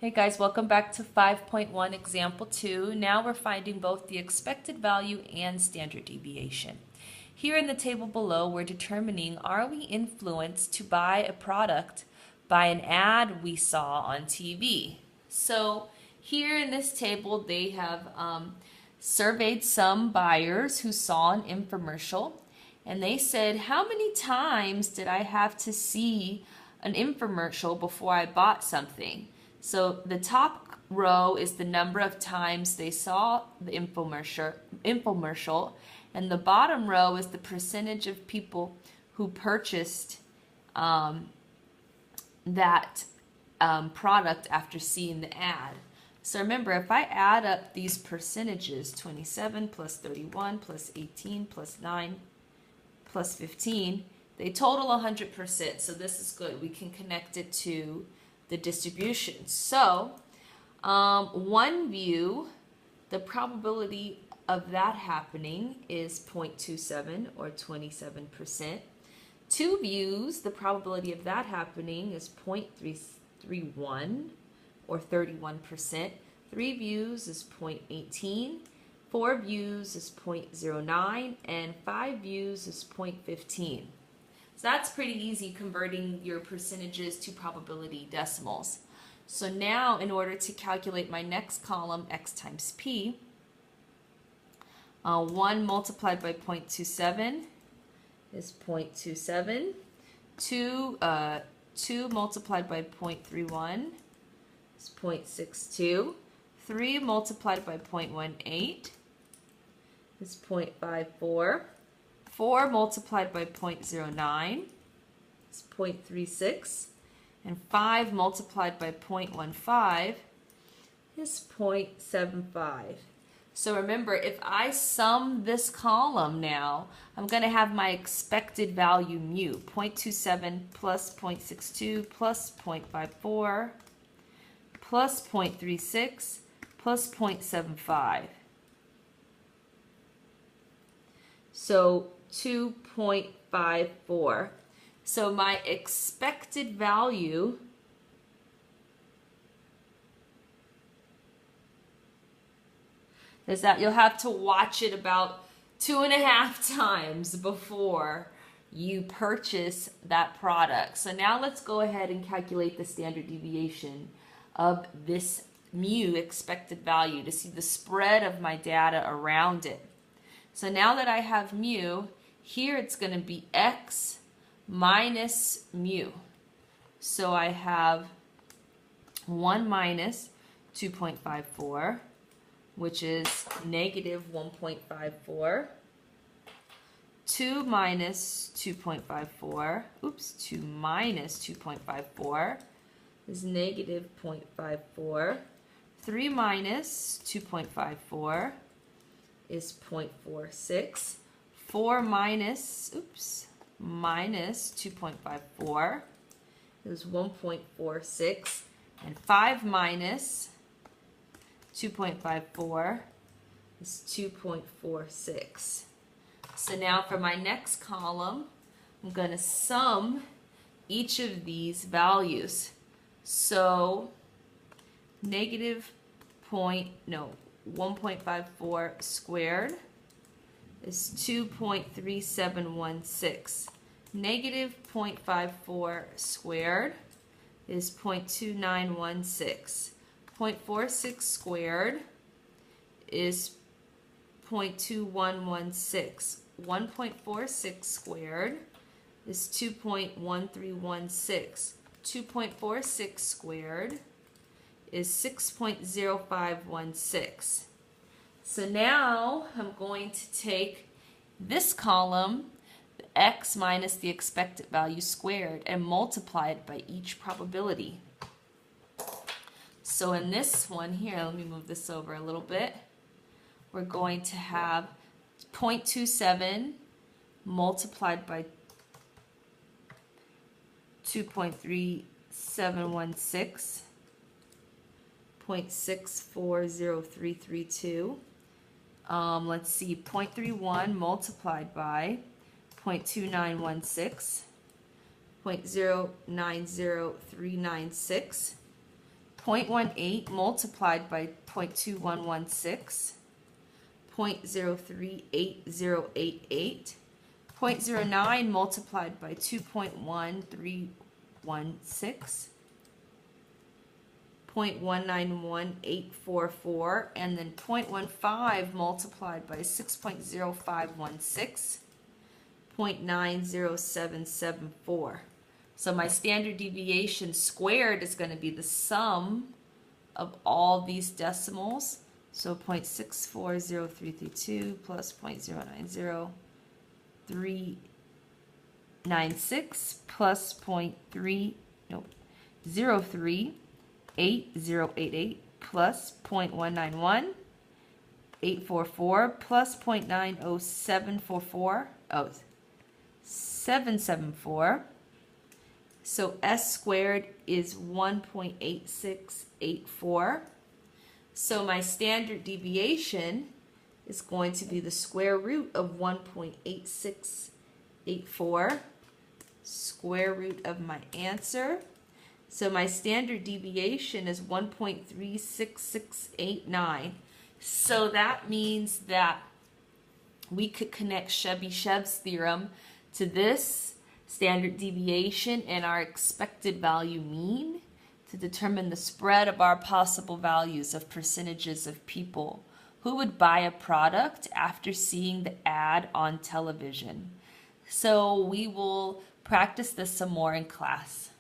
Hey guys, welcome back to 5.1 example 2. Now we're finding both the expected value and standard deviation. Here in the table below, we're determining, are we influenced to buy a product by an ad we saw on TV? So here in this table, they have surveyed some buyers who saw an infomercial, and they said, how many times did I have to see an infomercial before I bought something? So the top row is the number of times they saw the infomercial, and the bottom row is the percentage of people who purchased that product after seeing the ad. So remember, if I add up these percentages, 27 plus 31 plus 18 plus 9 plus 15, they total 100%. So this is good. We can connect it to the distribution. So one view, the probability of that happening is 0.27 or 27%. Two views, the probability of that happening is 0.331 or 31%. Three views is 0.18. Four views is 0.09, and five views is 0.15. So that's pretty easy, converting your percentages to probability decimals. So now, in order to calculate my next column, x times p, 1 multiplied by 0.27 is 0.27. 2 multiplied by 0.31 is 0.62. 3 multiplied by 0.18 is 0.54. 4 multiplied by 0.09 is 0.36. And 5 multiplied by 0.15 is 0.75. So remember, if I sum this column now, I'm going to have my expected value mu, 0.27 plus 0.62 plus 0.54 plus 0.36 plus 0.75. So 2.54. So my expected value is that you'll have to watch it about 2.5 times before you purchase that product. So now let's go ahead and calculate the standard deviation of this mu expected value to see the spread of my data around it. So now that I have mu, here it's going to be x minus mu. So I have 1 minus 2.54, which is negative 1.54. 2 minus 2.54, 2 minus 2.54 is negative 0.54. 3 minus 2.54 is 0.46. 4 minus 2.54 is 1.46. And 5 minus 2.54 is 2.46. So now for my next column, I'm going to sum each of these values. So negative 1.54 squared is 2.3716. Negative 0.54 squared is 0.2916. 0.46 squared is 0.2116. 1.46 squared is 2.1316. 2.46 squared is 6.0516. So now I'm going to take this column, the x minus the expected value squared, and multiply it by each probability. So in this one here, let me move this over a little bit. We're going to have 0.27 multiplied by 2.3716, 0.640332. Let's see, 0.31 multiplied by 0.2916, 0.090396, 0.18 multiplied by 0.2116, 0.038088, 0.09 multiplied by 2.1316, 0.191844, and then 0.15 multiplied by 6.0516, 0.90774. So my standard deviation squared is going to be the sum of all these decimals. So 0.640332 plus 0.090396 plus 0.038088 plus 0.191844 plus 0.90744. Oh, 774. So S squared is 1.8684. So my standard deviation is going to be the square root of 1.8684, square root of my answer. So my standard deviation is 1.36689. So that means that we could connect Chebyshev's theorem to this standard deviation and our expected value mean to determine the spread of our possible values of percentages of people who would buy a product after seeing the ad on television. So we will practice this some more in class.